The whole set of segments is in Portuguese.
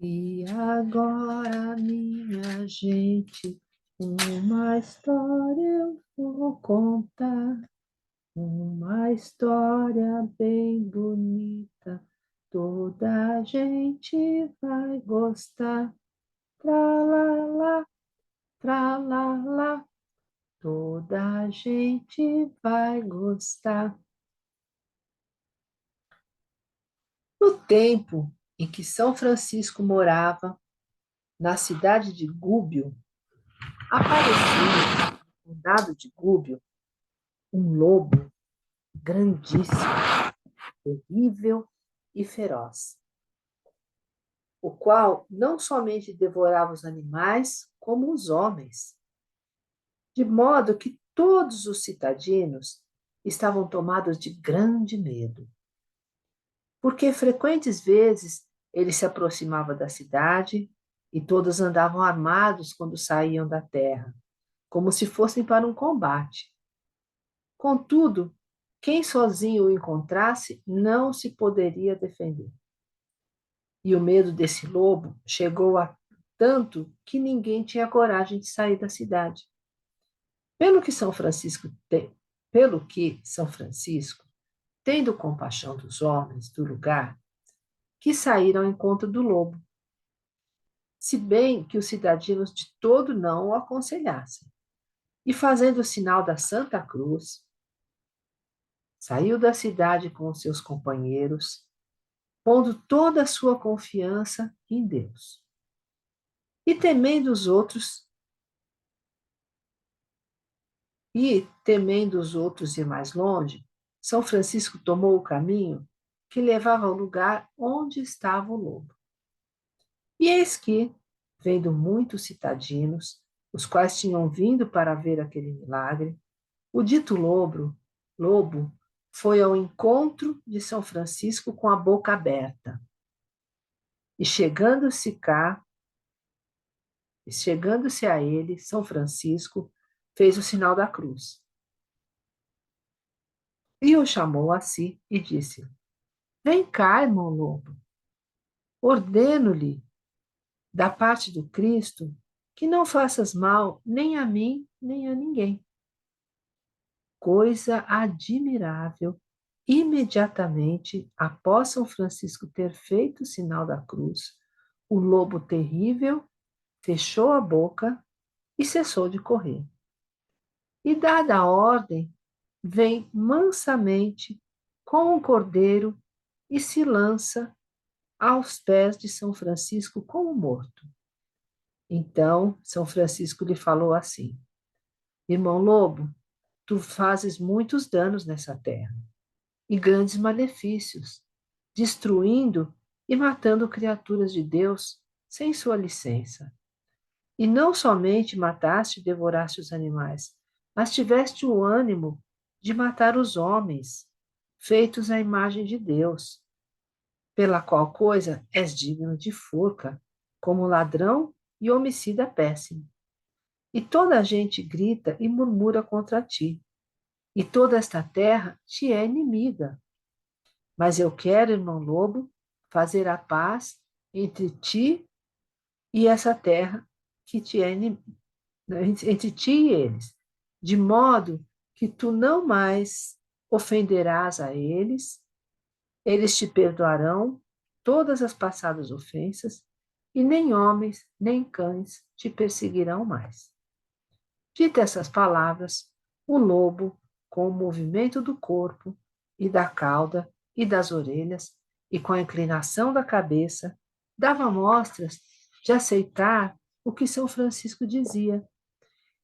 E agora, minha gente, uma história eu vou contar, uma história bem bonita, toda a gente vai gostar. Tra-la-la, tra-la-la, toda a gente vai gostar. No tempo em que São Francisco morava, na cidade de Gúbio, apareceu no condado de Gúbio um lobo grandíssimo, terrível e feroz, o qual não somente devorava os animais, como os homens, de modo que todos os citadinos estavam tomados de grande medo, porque frequentes vezes ele se aproximava da cidade e todos andavam armados quando saíam da terra, como se fossem para um combate. Contudo, quem sozinho o encontrasse não se poderia defender. E o medo desse lobo chegou a tanto que ninguém tinha coragem de sair da cidade. Pelo que São Francisco tem, pelo que São Francisco, tendo compaixão dos homens do lugar, que saíram ao encontro do lobo, se bem que os cidadãos de todo não o aconselhassem. E fazendo o sinal da Santa Cruz, saiu da cidade com os seus companheiros, pondo toda a sua confiança em Deus. E temendo os outros, temendo os outros ir mais longe, São Francisco tomou o caminho que levava ao lugar onde estava o lobo. E eis que, vendo muitos citadinos, os quais tinham vindo para ver aquele milagre, o dito lobo foi ao encontro de São Francisco com a boca aberta. E chegando-se a ele, São Francisco fez o sinal da cruz. E o chamou a si e disse: Vem cá, irmão lobo. Ordeno-lhe, da parte do Cristo, que não faças mal nem a mim, nem a ninguém. Coisa admirável, imediatamente após São Francisco ter feito o sinal da cruz, o lobo terrível fechou a boca e cessou de correr. E, dada a ordem, vem mansamente com o cordeiro e se lança aos pés de São Francisco como morto. Então, São Francisco lhe falou assim: Irmão Lobo, tu fazes muitos danos nessa terra e grandes malefícios, destruindo e matando criaturas de Deus sem sua licença. E não somente mataste e devoraste os animais, mas tiveste o ânimo de matar os homens, feitos à imagem de Deus, pela qual coisa és digno de forca, como ladrão e homicida péssimo. E toda a gente grita e murmura contra ti, e toda esta terra te é inimiga. Mas eu quero, irmão Lobo, fazer a paz entre ti e essa terra que te é inimiga, entre ti e eles, de modo que tu não mais ofenderás a eles, eles te perdoarão todas as passadas ofensas, e nem homens nem cães te perseguirão mais. Dita essas palavras, o lobo, com o movimento do corpo e da cauda e das orelhas, e com a inclinação da cabeça, dava mostras de aceitar o que São Francisco dizia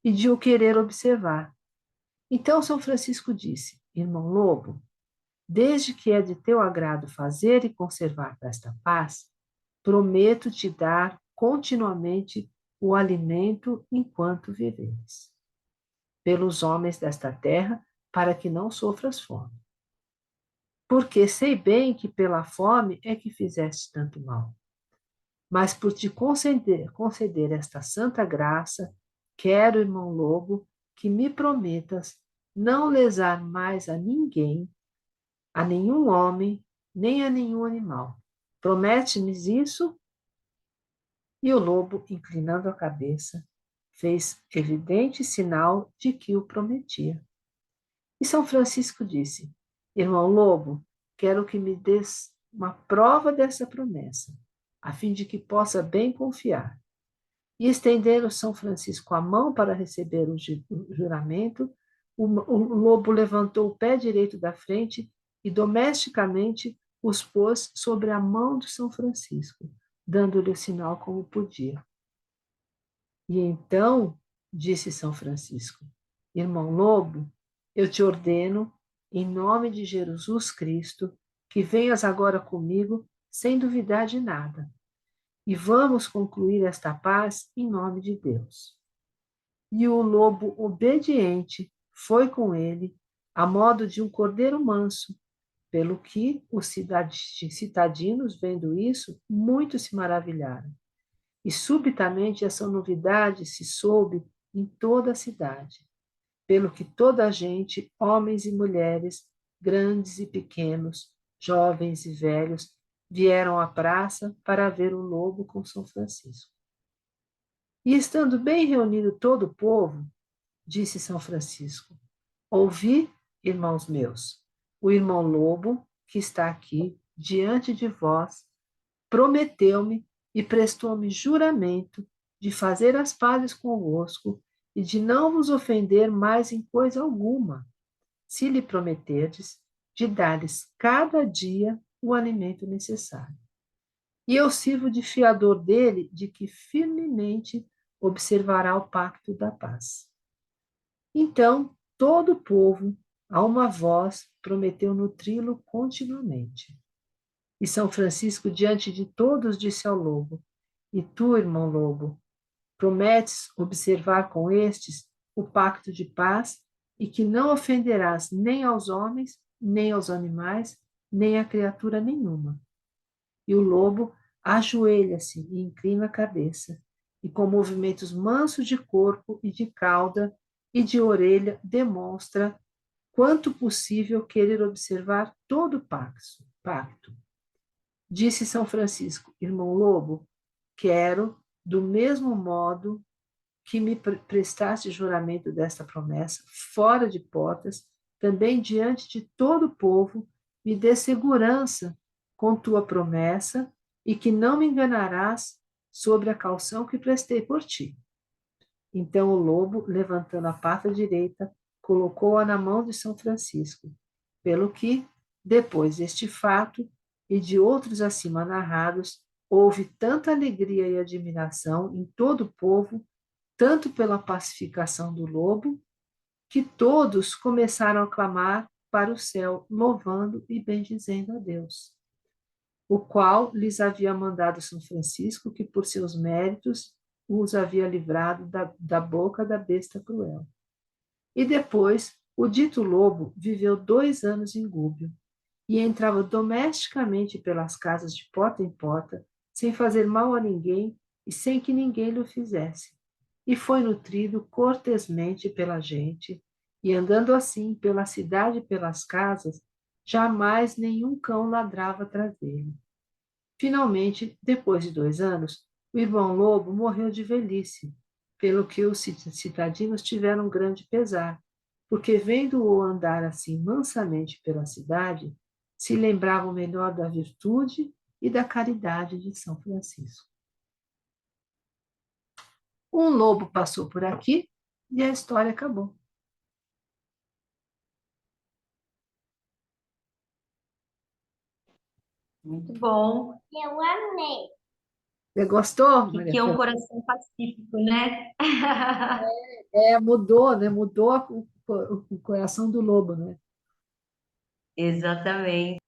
e de o querer observar. Então São Francisco disse: Irmão Lobo, desde que é de teu agrado fazer e conservar esta paz, prometo te dar continuamente o alimento enquanto viveres, pelos homens desta terra, para que não sofras fome. Porque sei bem que pela fome é que fizeste tanto mal. Mas por te conceder esta santa graça, quero, irmão Lobo, que me prometas não lesar mais a ninguém, a nenhum homem, nem a nenhum animal. Promete-me isso? E o lobo, inclinando a cabeça, fez evidente sinal de que o prometia. E São Francisco disse: Irmão Lobo, quero que me des uma prova dessa promessa, a fim de que possa bem confiar. E estendendo São Francisco a mão para receber o juramento, o lobo levantou o pé direito da frente e domesticamente os pôs sobre a mão de São Francisco, dando-lhe o sinal como podia. E então disse São Francisco: Irmão Lobo, eu te ordeno, em nome de Jesus Cristo, que venhas agora comigo sem duvidar de nada. E vamos concluir esta paz em nome de Deus. E o lobo obediente foi com ele, a modo de um cordeiro manso, pelo que os cidadinos, vendo isso, muito se maravilharam. E subitamente essa novidade se soube em toda a cidade, pelo que toda a gente, homens e mulheres, grandes e pequenos, jovens e velhos, vieram à praça para ver o lobo com São Francisco. E estando bem reunido todo o povo, disse São Francisco: Ouvi, irmãos meus, o irmão lobo, que está aqui diante de vós, prometeu-me e prestou-me juramento de fazer as pazes convosco e de não vos ofender mais em coisa alguma, se lhe prometerdes de dar-lhes cada dia o alimento necessário. E eu sirvo de fiador dele de que firmemente observará o pacto da paz. Então, todo o povo, a uma voz, prometeu nutri-lo continuamente. E São Francisco, diante de todos, disse ao lobo: E tu, irmão lobo, prometes observar com estes o pacto de paz e que não ofenderás nem aos homens, nem aos animais, nem a criatura nenhuma. E o lobo ajoelha-se e inclina a cabeça, e com movimentos mansos de corpo e de cauda e de orelha demonstra quanto possível querer observar todo o pacto. Disse São Francisco: Irmão Lobo, quero, do mesmo modo que me prestaste juramento desta promessa, fora de portas, também diante de todo o povo, me dê segurança com tua promessa e que não me enganarás sobre a caução que prestei por ti. Então o lobo, levantando a pata direita, colocou-a na mão de São Francisco, pelo que, depois deste fato e de outros acima narrados, houve tanta alegria e admiração em todo o povo, tanto pela pacificação do lobo, que todos começaram a clamar para o céu, louvando e bendizendo a Deus, o qual lhes havia mandado São Francisco, que por seus méritos os havia livrado da boca da besta cruel. E depois, o dito lobo viveu 2 anos em Gúbio, e entrava domesticamente pelas casas de porta em porta, sem fazer mal a ninguém e sem que ninguém lhe o fizesse. E foi nutrido cortesmente pela gente, e andando assim pela cidade e pelas casas, jamais nenhum cão ladrava atrás dele. Finalmente, depois de 2 anos, o irmão lobo morreu de velhice, pelo que os cidadinos tiveram grande pesar, porque vendo-o andar assim mansamente pela cidade, se lembravam melhor da virtude e da caridade de São Francisco. Um lobo passou por aqui e a história acabou. Muito bom. Eu amei. Você gostou, Que, Maria que é um Fernanda? coração pacífico, né? Mudou, né? Mudou o coração do lobo, né? Exatamente.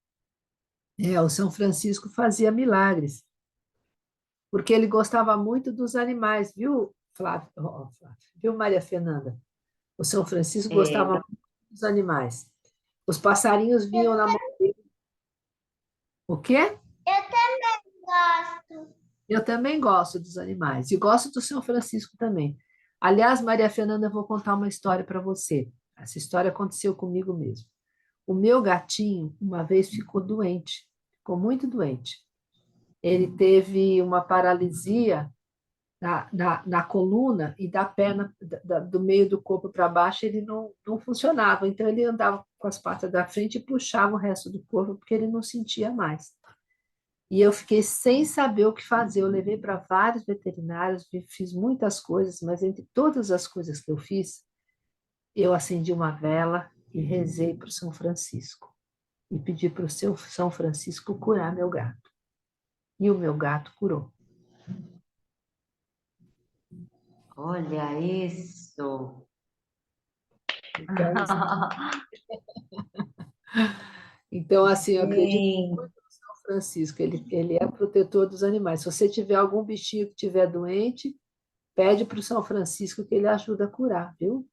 O São Francisco fazia milagres, porque ele gostava muito dos animais, viu, Flávio? Flávio, viu, Maria Fernanda? O São Francisco É, gostava muito dos animais. Os passarinhos vinham na mão dele. O quê? eu também gosto. Eu também gosto dos animais e gosto do São Francisco também. Aliás, Maria Fernanda, eu vou contar uma história para você. Essa história aconteceu comigo mesmo. O meu gatinho, uma vez, ficou doente, ficou muito doente. Ele teve uma paralisia na coluna e da perna, do meio do corpo para baixo, ele não funcionava. Então, ele andava com as patas da frente e puxava o resto do corpo, porque ele não sentia mais. E eu fiquei sem saber o que fazer. Eu levei para vários veterinários, fiz muitas coisas, mas entre todas as coisas que eu fiz, eu acendi uma vela e rezei para o São Francisco. E pedi para o seu São Francisco curar meu gato. E o meu gato curou. Olha isso. Então, então assim, eu acredito Sim. muito no São Francisco. Ele é protetor dos animais. Se você tiver algum bichinho que estiver doente, pede para o São Francisco que ele ajuda a curar, viu?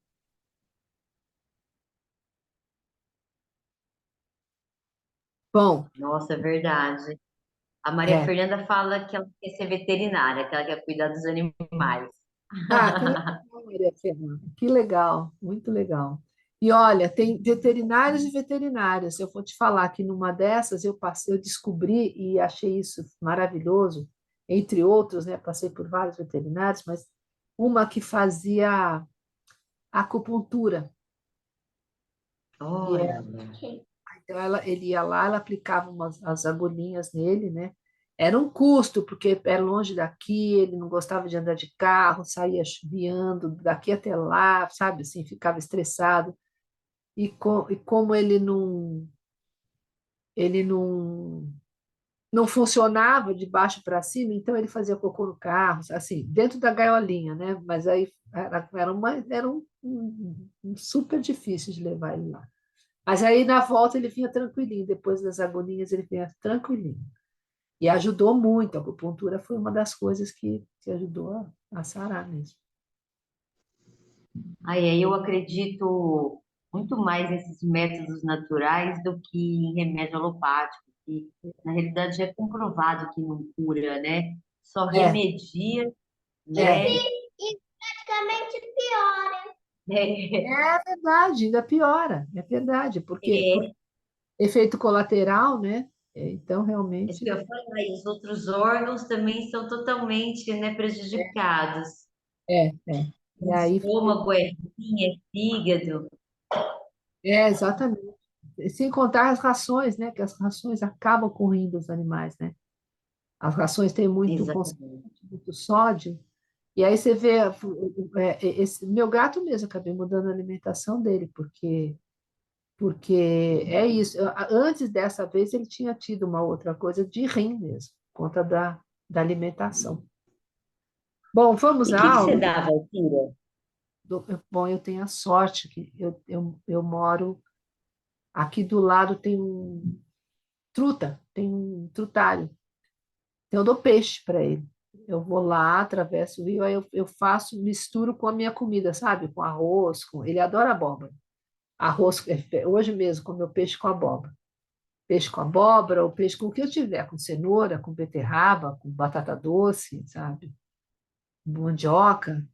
Bom, Nossa, é verdade. A Maria é. Fernanda fala que ela quer ser veterinária, que ela quer cuidar dos animais. Ah, que legal, Maria Fernanda. Que legal, muito legal. E olha, tem veterinários e veterinárias. Eu vou te falar que numa dessas eu descobri e achei isso maravilhoso, entre outros, né? Passei por vários veterinários, mas uma que fazia acupuntura. E Olha, então ele ia lá, ela aplicava as agulhinhas nele, né? Era um custo, porque era longe daqui, ele não gostava de andar de carro, saía chuviando daqui até lá, sabe, assim, ficava estressado. E como ele não funcionava de baixo para cima, então ele fazia cocô no carro, assim, dentro da gaiolinha, né? Mas aí era super difícil de levar ele lá. Mas aí na volta ele vinha tranquilinho, depois das agulhinhas ele vinha tranquilinho. E ajudou muito, a acupuntura foi uma das coisas que ajudou a sarar mesmo. aí eu acredito muito mais nesses métodos naturais do que em remédio alopático, que na realidade já é comprovado que não cura, né? Só É, remedia, é. né? E praticamente piora. É verdade, ainda piora, é verdade, porque É, efeito colateral, né? Então, é isso realmente, que eu ia falar, e os outros órgãos também são totalmente, né, prejudicados. é. E O aí, estômago é rim, é fígado. exatamente. Sem contar as rações, né? Que as rações acabam com o rim dos animais, né? As rações têm muito Exatamente. concentrante, muito sódio. E aí você vê, esse meu gato mesmo, acabei mudando a alimentação dele, porque é isso. Antes dessa vez ele tinha tido uma outra coisa de rim mesmo, por conta da alimentação. Bom, vamos E o à que que você aula. dava, Alcira? Bom, eu tenho a sorte que eu moro aqui do lado, tem um truta, tem um trutário. Então, eu dou peixe para ele. Eu vou lá, atravesso o rio, aí eu faço, misturo com a minha comida, sabe? Com arroz, ele adora abóbora. Arroz, hoje mesmo, comeu peixe com abóbora. Peixe com abóbora, ou peixe com o que eu tiver, com cenoura, com beterraba, com batata doce, sabe? Mandioca,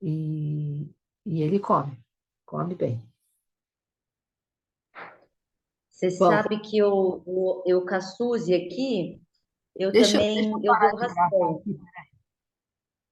e, e ele come bem. Você Bom, sabe que eu caçuze aqui, eu deixa eu também, eu dou parar de gravar ração. aqui.